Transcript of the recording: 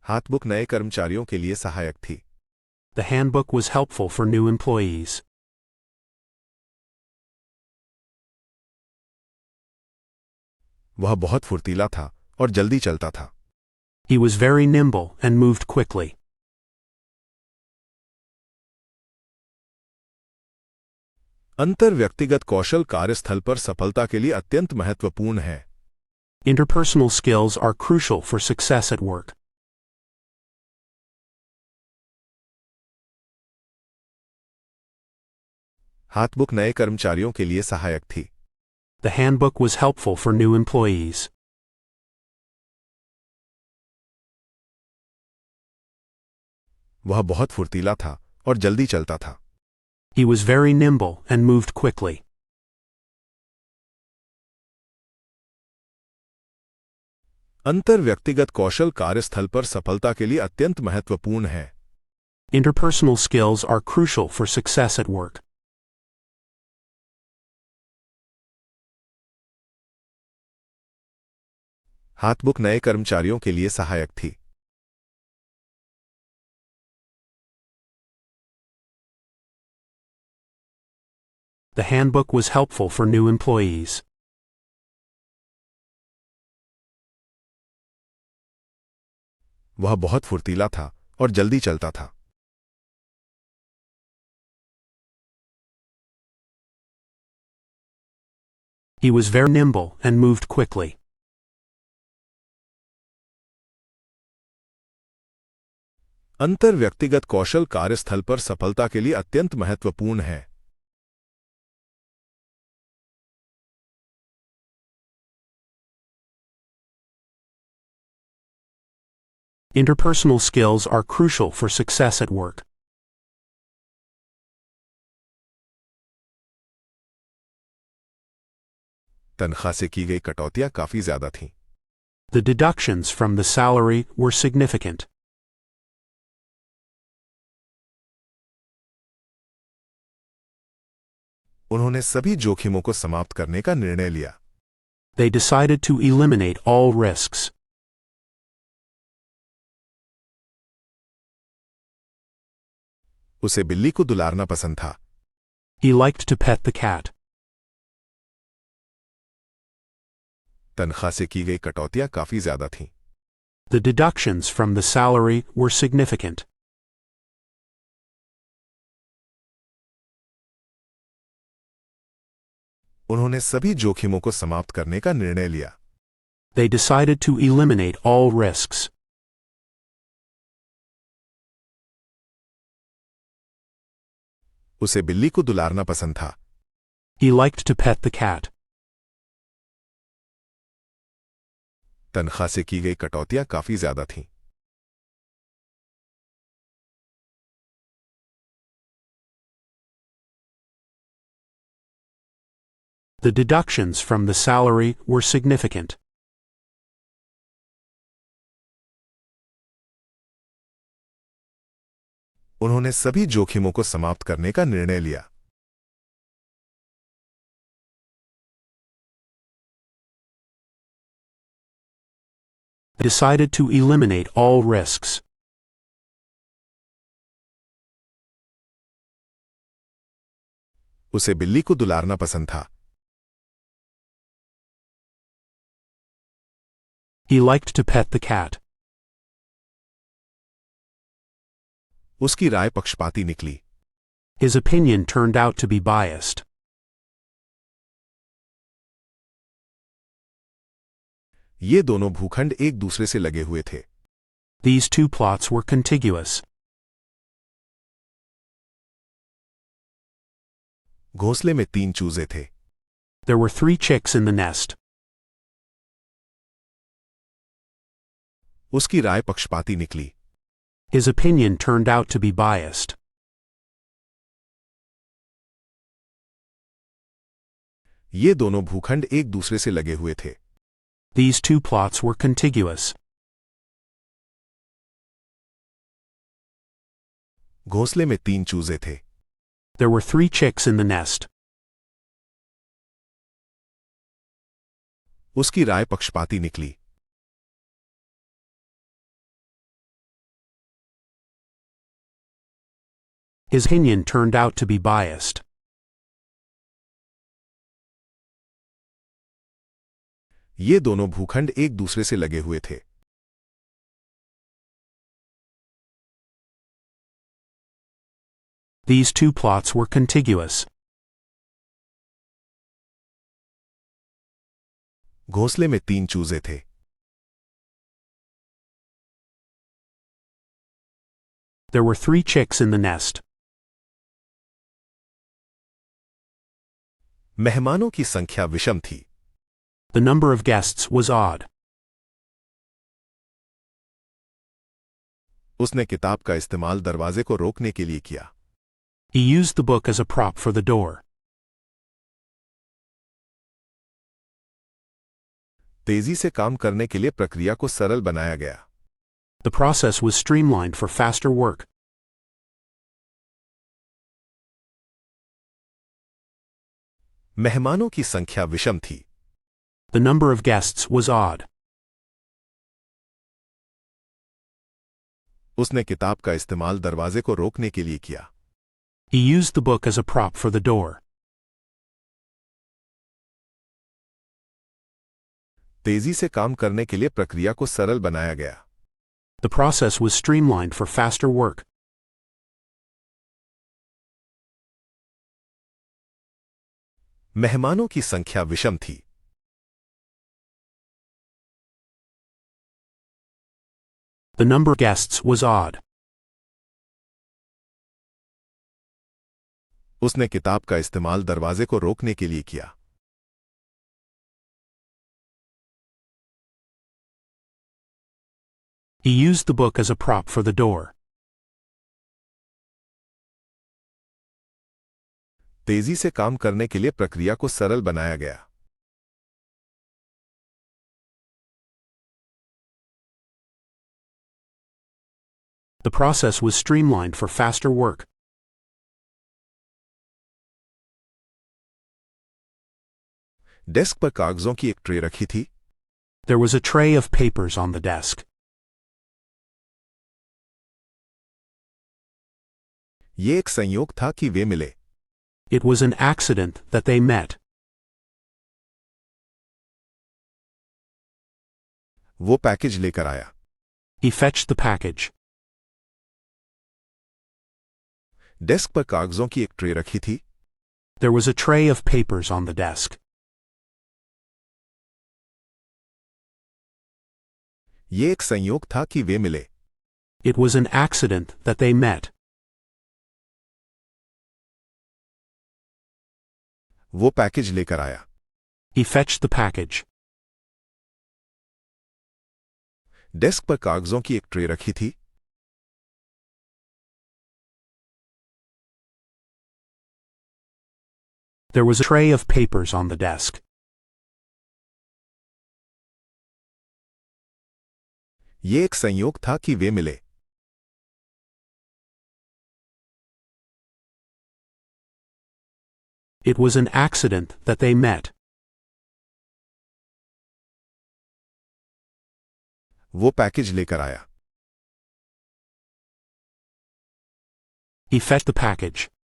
हाथबुक नए कर्मचारियों के लिए सहायक थी। The handbook was helpful for new employees. वह बहुत फुर्तीला था और जल्दी चलता था। He was very nimble and moved quickly. अंतर व्यक्तिगत कौशल कार्यस्थल पर सफलता के लिए अत्यंत महत्वपूर्ण है। Interpersonal skills are crucial for success at work. हाथबुक नए कर्मचारियों के लिए सहायक थी। The handbook was helpful for new employees. वह बहुत फुर्तीला था और जल्दी चलता था। He was very nimble and moved quickly. अंतर व्यक्तिगत कौशल कार्यस्थल पर सफलता के लिए अत्यंत महत्वपूर्ण है। Interpersonal skills are crucial for success at work. हाथबुक नए कर्मचारियों के लिए सहायक थी। The handbook was helpful for new employees. वह बहुत फुर्तीला था और जल्दी चलता था। He was very nimble and moved quickly. अंतर व्यक्तिगत कौशल कार्यस्थल पर सफलता के लिए अत्यंत महत्वपूर्ण है। Interpersonal skills are crucial for success at work. तनख्वाह से की गई कटौतियां काफी ज्यादा थीं। The deductions from the salary were significant. उन्होंने सभी जोखिमों को समाप्त करने का निर्णय लिया। They decided to eliminate all risks. उसे बिल्ली को दुलारना पसंद था। He liked to pet the cat. तनख्वाह से की गई कटौतियां काफी ज्यादा थीं। The deductions from the salary were significant. उन्होंने सभी जोखिमों को समाप्त करने का निर्णय लिया। They decided to eliminate all risks. उसे बिल्ली को दुलारना पसंद था। He liked to pet the cat. तनख्वाह से की गई कटौतियां काफी ज्यादा थीं। The deductions from the salary were significant. उन्होंने सभी जोखिमों को समाप्त करने का निर्णय लिया। Decided to eliminate all risks. उसे बिल्ली को दुलारना पसंद था। He liked to pet the cat. उसकी राय पक्षपाती निकली। His opinion turned out to be biased. ये दोनों भूखंड एक दूसरे से लगे हुए थे। These two plots were contiguous. घोंसले में 3 चूजे थे। There were 3 chicks in the nest. उसकी राय पक्षपाती निकली। His opinion turned out to be biased. ये दोनों भूखंड एक दूसरे से लगे हुए थे। These two plots were contiguous. घोंसले में 3 चूजे थे। There were 3 chicks in the nest. उसकी राय पक्षपाती निकली। His opinion turned out to be biased. ये दोनों भूखंड एक दूसरे से लगे हुए थे। These two plots were contiguous. घोंसले में 3 चूजे थे। There were 3 chicks in the nest. मेहमानों की संख्या विषम थी। The number of guests was odd. उसने किताब का इस्तेमाल दरवाजे को रोकने के लिए किया। He used the book as a prop for the door. तेजी से काम करने के लिए प्रक्रिया को सरल बनाया गया। The process was streamlined for faster work. मेहमानों की संख्या विषम थी। The number of guests was odd. उसने किताब का इस्तेमाल दरवाजे को रोकने के लिए किया। He used the book as a prop for the door. तेजी से काम करने के लिए प्रक्रिया को सरल बनाया गया। The process was streamlined for faster work. मेहमानों की संख्या विषम थी। The number of guests was odd. उसने किताब का इस्तेमाल दरवाजे को रोकने के लिए किया। He used the book as a prop for the door. तेजी से काम करने के लिए प्रक्रिया को सरल बनाया गया। The process was streamlined for faster work. Desk पर कागजों की एक ट्रे रखी थी। There was a tray of papers on the desk. ये एक संयोग था कि वे मिले। It was an accident that they met. वो पैकेज लेकर आया। He fetched the package. Desk पर कागजों की एक ट्रे रखी थी। There was a tray of papers on the desk. ये एक संयोग था कि वे मिले। It was an accident that they met. वो पैकेज लेकर आया। He fetched the package. Desk पर कागजों की एक ट्रे रखी थी। There was a tray of papers on the desk. ये एक संयोग था कि वे मिले। It was an accident that they met. वो पैकेज लेकर आया। He fetched the package.